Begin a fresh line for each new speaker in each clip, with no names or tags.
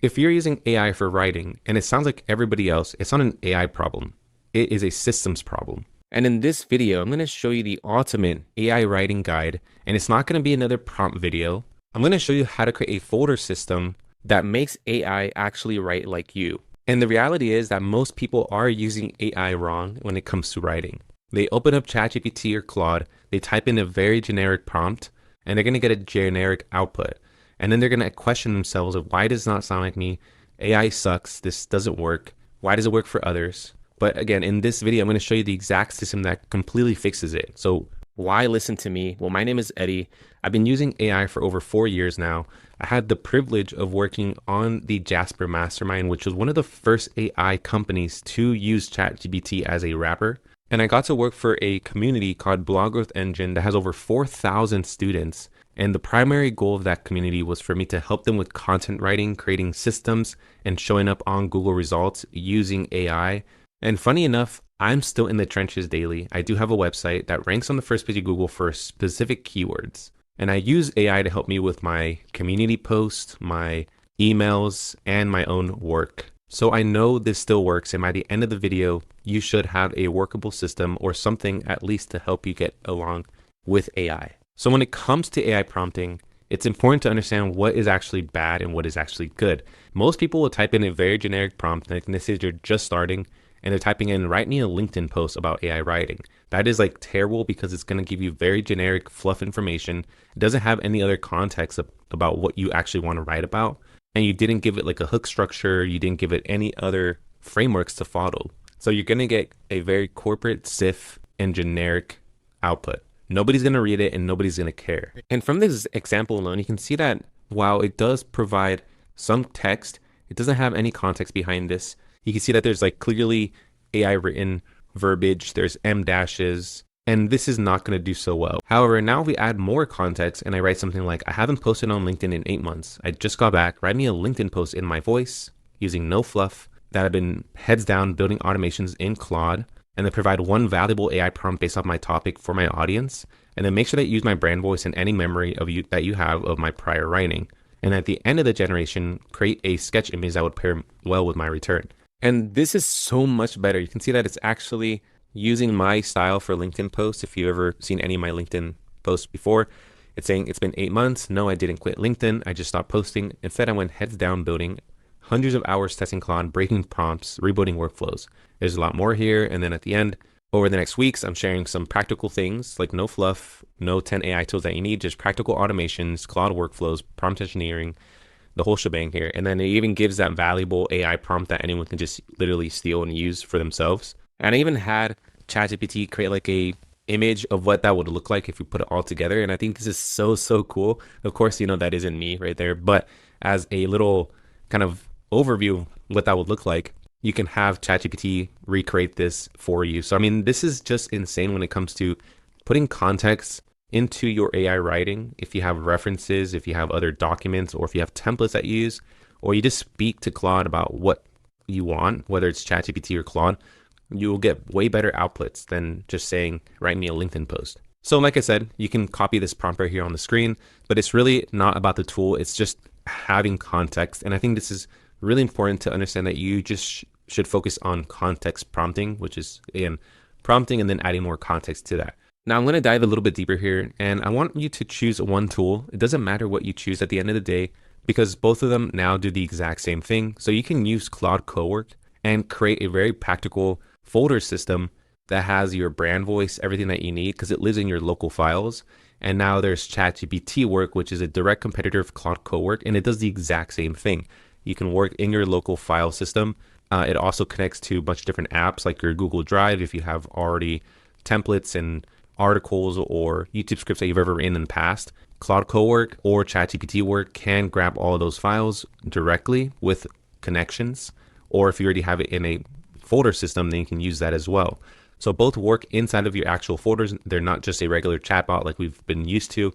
If you're using AI for writing and it sounds like everybody else, it's not an AI problem. It is a systems problem. And in this video, I'm going to show you the ultimate AI writing guide, and it's not going to be another prompt video. I'm going to show you how to create a folder system that makes AI actually write like you. And the reality is that most people are using AI wrong when it comes to writing. They open up ChatGPT or Claude, they type in a very generic prompt, and they're going to get a generic output. And then they're going to question themselves of why does it not sound like me? AI sucks. This doesn't work. Why does it work for others? But again, in this video, I'm going to show you the exact system that completely fixes it. So why listen to me? Well, my name is Eddie. I've been using AI for over 4 years now. I had the privilege of working on the Jasper Mastermind, which was one of the first AI companies to use ChatGPT as a wrapper. And I got to work for a community called Blog Growth Engine that has over 4,000 students. And the primary goal of that community was for me to help them with content writing, creating systems, and showing up on Google results using AI. And funny enough, I'm still in the trenches daily. I do have a website that ranks on the first page of Google for specific keywords. And I use AI to help me with my community posts, my emails, and my own work. So I know this still works, and by the end of the video, you should have a workable system or something at least to help you get along with AI. So when it comes to AI prompting, it's important to understand what is actually bad and what is actually good. Most people will type in a very generic prompt, like this is you're just starting, and they're typing in, write me a LinkedIn post about AI writing. That is like terrible because it's going to give you very generic fluff information. It doesn't have any other context about what you actually want to write about. And you didn't give it like a hook structure. You didn't give it any other frameworks to follow. So you're going to get a very corporate, stiff, and generic output. Nobody's going to read it and nobody's going to care. And from this example alone, you can see that while it does provide some text, it doesn't have any context behind this. You can see that there's like clearly AI written verbiage, there's M dashes, and this is not going to do so well. However, now if we add more context and I write something like, I haven't posted on LinkedIn in 8 months. I just got back, write me a LinkedIn post in my voice using no fluff that I've been heads down building automations in Claude, and then provide one valuable AI prompt based off my topic for my audience. And then make sure that you use my brand voice in any memory of you that you have of my prior writing. And at the end of the generation, create a sketch image that would pair well with my return. And this is so much better. You can see that it's actually using my style for LinkedIn posts. If you've ever seen any of my LinkedIn posts before, it's saying it's been 8 months. No, I didn't quit LinkedIn. I just stopped posting. Instead, I went heads down building hundreds of hours testing Claude, breaking prompts, rebuilding workflows. There's a lot more here. And then at the end, over the next weeks, I'm sharing some practical things like no fluff, no 10 AI tools that you need, just practical automations, Claude workflows, prompt engineering, the whole shebang here. And then it even gives that valuable AI prompt that anyone can just literally steal and use for themselves. And I even had ChatGPT create like a image of what that would look like if we put it all together. And I think this is so cool. Of course, you know, that isn't me right there, but as a little kind of overview of what that would look like, you can have ChatGPT recreate this for you. So, I mean, this is just insane when it comes to putting context into your AI writing. If you have references, if you have other documents, or if you have templates that you use, or you just speak to Claude about what you want, whether it's ChatGPT or Claude, you will get way better outputs than just saying, write me a LinkedIn post. So like I said, you can copy this prompt right here on the screen, but it's really not about the tool. It's just having context. And I think this is really important to understand that you just should focus on context prompting, which is, again, prompting and then adding more context to that. Now I'm going to dive a little bit deeper here, and I want you to choose one tool. It doesn't matter what you choose at the end of the day, because both of them now do the exact same thing. So you can use Claude Cowork and create a very practical folder system that has your brand voice, everything that you need, because it lives in your local files. And now there's ChatGPT Work, which is a direct competitor of Claude Cowork, and it does the exact same thing. You can work in your local file system. It also connects to a bunch of different apps like your Google Drive if you have already templates and articles or YouTube scripts that you've ever written in the past. Claude Cowork or ChatGPT Work can grab all of those files directly with connections, or if you already have it in a folder system, then you can use that as well. So both work inside of your actual folders. They're not just a regular chatbot like we've been used to,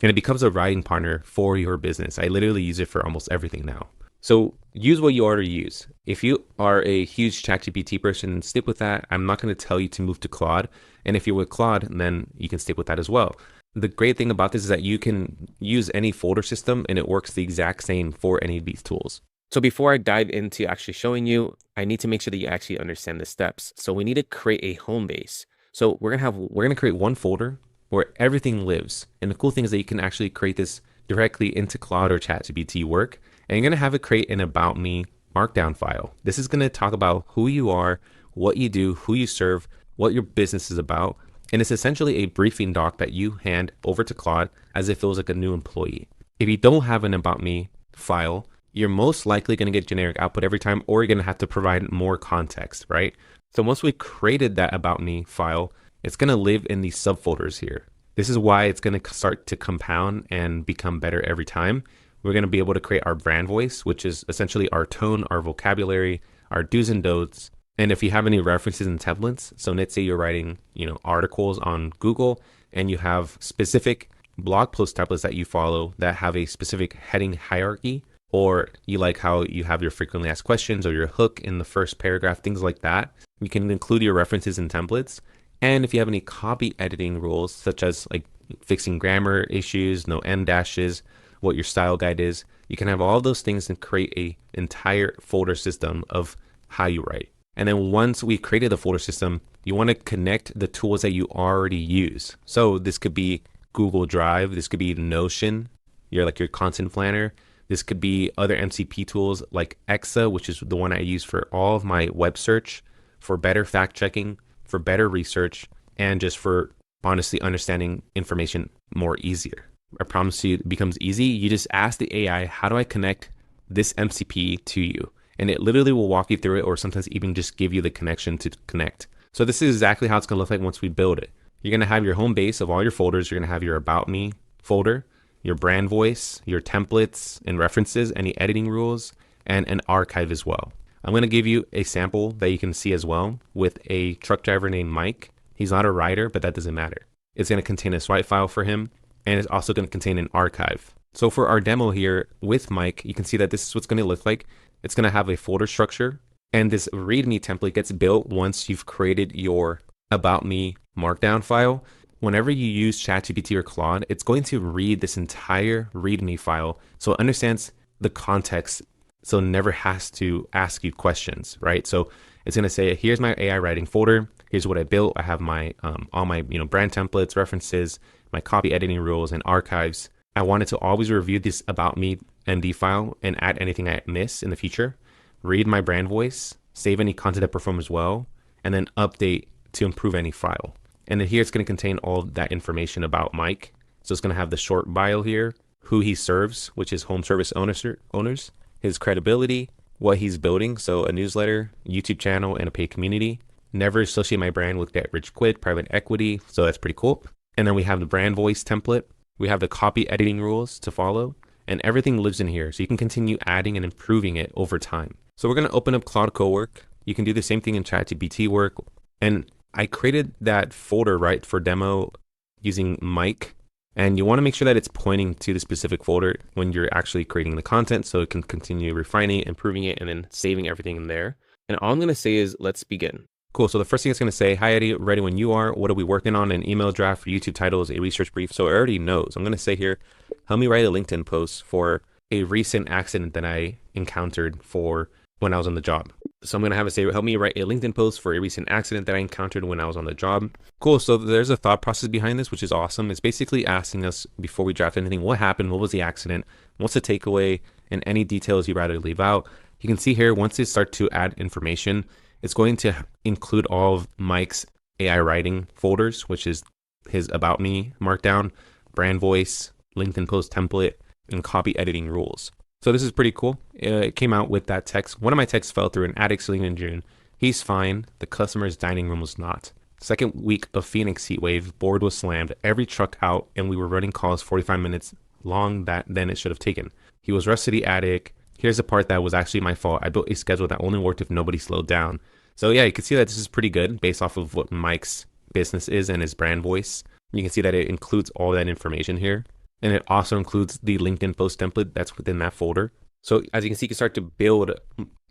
and it becomes a writing partner for your business. I literally use it for almost everything now. So use what you already use. If you are a huge ChatGPT person, stick with that. I'm not going to tell you to move to Claude. And if you're with Claude, then you can stick with that as well. The great thing about this is that you can use any folder system and it works the exact same for any of these tools. So before I dive into actually showing you, I need to make sure that you actually understand the steps. So we need to create a home base. So we're gonna create one folder where everything lives. And the cool thing is that you can actually create this directly into Claude or ChatGPT work. And you're gonna have it create an about me markdown file. This is gonna talk about who you are, what you do, who you serve, what your business is about. And it's essentially a briefing doc that you hand over to Claude as if it was like a new employee. If you don't have an about me file, you're most likely going to get generic output every time, or you're going to have to provide more context, right? So once we created that about me file, it's going to live in these subfolders here. This is why it's going to start to compound and become better every time. We're going to be able to create our brand voice, which is essentially our tone, our vocabulary, our do's and don'ts. And if you have any references and templates, so let's say you're writing, articles on Google and you have specific blog post templates that you follow that have a specific heading hierarchy, or you like how you have your frequently asked questions or your hook in the first paragraph, things like that. You can include your references and templates. And if you have any copy editing rules, such as like fixing grammar issues, no end dashes, what your style guide is, you can have all those things and create a entire folder system of how you write. And then once we created the folder system, you want to connect the tools that you already use. So this could be Google Drive, this could be Notion, your content planner. This could be other MCP tools like Exa, which is the one I use for all of my web search, for better fact checking, for better research, and just for honestly understanding information more easier. I promise you it becomes easy. You just ask the AI, how do I connect this MCP to you? And it literally will walk you through it, or sometimes even just give you the connection to connect. So this is exactly how it's going to look like once we build it. You're going to have your home base of all your folders. You're going to have your About Me folder, your brand voice, your templates and references, any editing rules, and an archive as well. I'm going to give you a sample that you can see as well with a truck driver named Mike. He's not a writer, but that doesn't matter. It's going to contain a swipe file for him, and it's also going to contain an archive. So for our demo here with Mike, you can see that this is what's going to look like. It's going to have a folder structure, and this README template gets built once you've created your About Me markdown file. Whenever you use ChatGPT or Claude, it's going to read this entire README file so it understands the context, so it never has to ask you questions, right? So it's going to say, here's my AI writing folder. Here's what I built. I have my all my brand templates, references, my copy editing rules, and archives. I wanted to always review this About Me MD file and add anything I miss in the future. Read my brand voice, save any content that performs well, and then update to improve any file. And then here it's going to contain all that information about Mike. So it's going to have the short bio here, who he serves, which is home service owners, his credibility, what he's building, so a newsletter, YouTube channel, and a paid community. Never associate my brand with Get Rich Quick, private equity, so that's pretty cool. And then we have the brand voice template. We have the copy editing rules to follow, and everything lives in here, so you can continue adding and improving it over time. So we're going to open up Claude Cowork. You can do the same thing in ChatGPT work, and I created that folder, right, for demo using Mike, and you want to make sure that it's pointing to the specific folder when you're actually creating the content so it can continue refining it, improving it, and then saving everything in there. And all I'm going to say is, let's begin. Cool. So the first thing it's going to say, hi Eddie, ready when you are. What are we working on? An email draft for YouTube titles, a research brief. So it already knows. I'm going to say here, help me write a LinkedIn post for a recent accident that I encountered for when I was on the job. So I'm going to have it say, help me write a LinkedIn post for a recent accident that I encountered when I was on the job. Cool. So there's a thought process behind this, which is awesome. It's basically asking us before we draft anything, what happened? What was the accident? What's the takeaway? And any details you'd rather leave out. You can see here, once it starts to add information, it's going to include all of Mike's AI writing folders, which is his About Me markdown, brand voice, LinkedIn post template, and copy editing rules. So this is pretty cool. It came out with that text. One of my texts fell through an attic ceiling in June. He's fine. The customer's dining room was not. Second week of Phoenix heat wave, board was slammed, every truck out, and we were running calls 45 minutes long than it should have taken. He was rushed to the attic. Here's the part that was actually my fault. I built a schedule that only worked if nobody slowed down. So yeah, you can see that this is pretty good based off of what Mike's business is and his brand voice. You can see that it includes all that information here. And it also includes the LinkedIn post template that's within that folder. So as you can see, you can start to build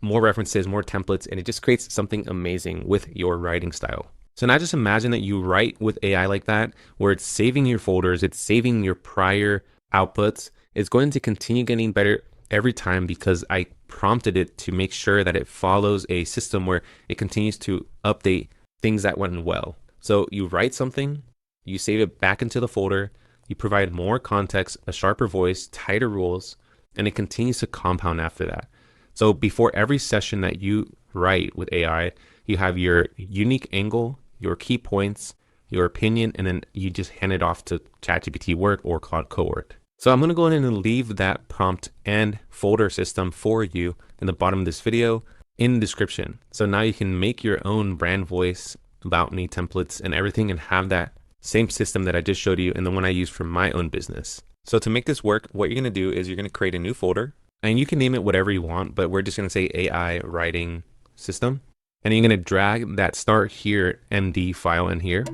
more references, more templates, and it just creates something amazing with your writing style. So now just imagine that you write with AI like that, where it's saving your folders, it's saving your prior outputs. It's going to continue getting better every time because I prompted it to make sure that it follows a system where it continues to update things that went well. So you write something, you save it back into the folder, you provide more context, a sharper voice, tighter rules, and it continues to compound after that. So before every session that you write with AI, you have your unique angle, your key points, your opinion, and then you just hand it off to ChatGPT Work or Claude Cowork. So I'm going to go ahead and leave that prompt and folder system for you in the bottom of this video in the description. So now you can make your own brand voice, about me templates and everything, and have that same system that I just showed you and the one I use for my own business. So to make this work, what you're going to do is you're going to create a new folder, and you can name it whatever you want, but we're just going to say AI writing system. And you're going to drag that start here MD file in here.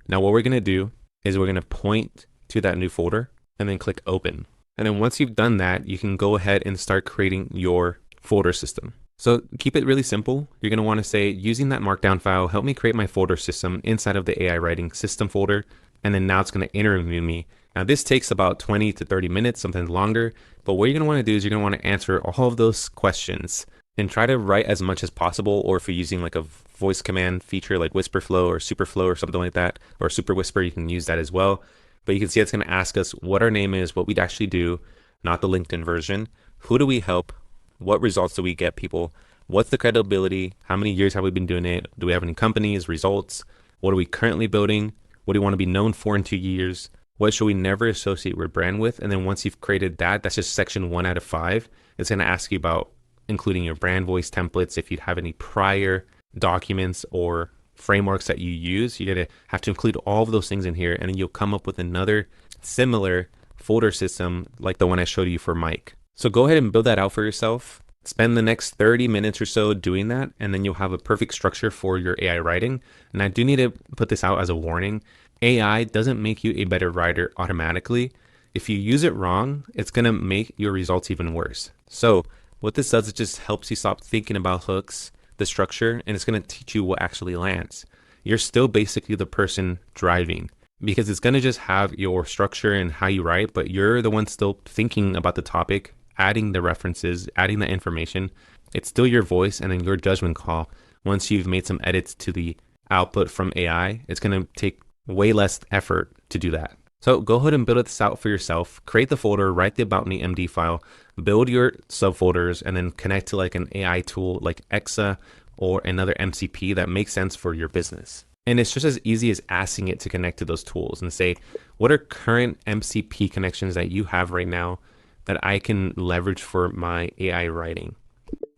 Now what we're going to do is we're going to point to that new folder and then click open. And then once you've done that, you can go ahead and start creating your folder system. So keep it really simple. You're going to want to say, using that markdown file, help me create my folder system inside of the AI writing system folder. And then now it's going to interview me. Now this takes about 20 to 30 minutes, sometimes longer. But what you're going to want to do is you're going to want to answer all of those questions and try to write as much as possible. Or if you're using like a voice command feature like Whisper Flow or Super Flow or something like that, or Super Whisper, you can use that as well. But you can see it's going to ask us what our name is, what we'd actually do, not the LinkedIn version. Who do we help? What results do we get people? What's the credibility? How many years have we been doing it? Do we have any companies, results? What are we currently building? What do you want to be known for in 2 years? What should we never associate your brand with? And then once you've created that, that's just section 1 out of 5. It's going to ask you about including your brand voice templates. If you have any prior documents or frameworks that you use, you're going to have to include all of those things in here. And then you'll come up with another similar folder system like the one I showed you for Mike. So go ahead and build that out for yourself. Spend the next 30 minutes or so doing that, and then you'll have a perfect structure for your AI writing. And I do need to put this out as a warning. AI doesn't make you a better writer automatically. If you use it wrong, it's going to make your results even worse. So what this does, it just helps you stop thinking about hooks, the structure, and it's going to teach you what actually lands. You're still basically the person driving, because it's going to just have your structure and how you write, but you're the one still thinking about the topic, adding the references, adding the information. It's still your voice and then your judgment call. Once you've made some edits to the output from AI, it's going to take way less effort to do that. So go ahead and build this out for yourself. Create the folder, write the About Me MD file, build your subfolders, and then connect to like an AI tool like Exa or another MCP that makes sense for your business. And it's just as easy as asking it to connect to those tools and say, what are current MCP connections that you have right now that I can leverage for my AI writing?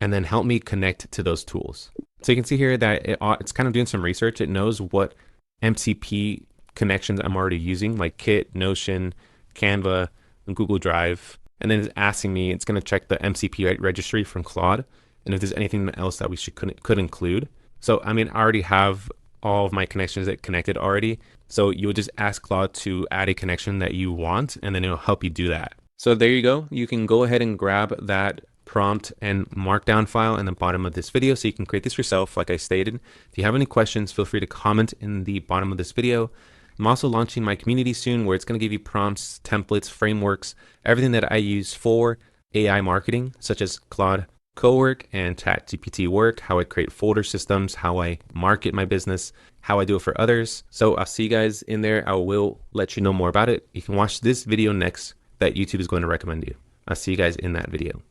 And then help me connect to those tools. So you can see here that it's kind of doing some research. It knows what MCP connections I'm already using, like Kit, Notion, Canva, and Google Drive. And then it's asking me, it's going to check the MCP registry from Claude, and if there's anything else that we could include. So, I mean, I already have all of my connections that connected already. So you would just ask Claude to add a connection that you want, and then it'll help you do that. So there you go. You can go ahead and grab that prompt and markdown file in the bottom of this video so you can create this yourself, like I stated. If you have any questions, feel free to comment in the bottom of this video. I'm also launching my community soon, where it's going to give you prompts, templates, frameworks, everything that I use for AI marketing, such as Claude Cowork and ChatGPT Work, how I create folder systems, how I market my business, how I do it for others. So I'll see you guys in there. I will let you know more about it. You can watch this video next that YouTube is going to recommend you. I'll see you guys in that video.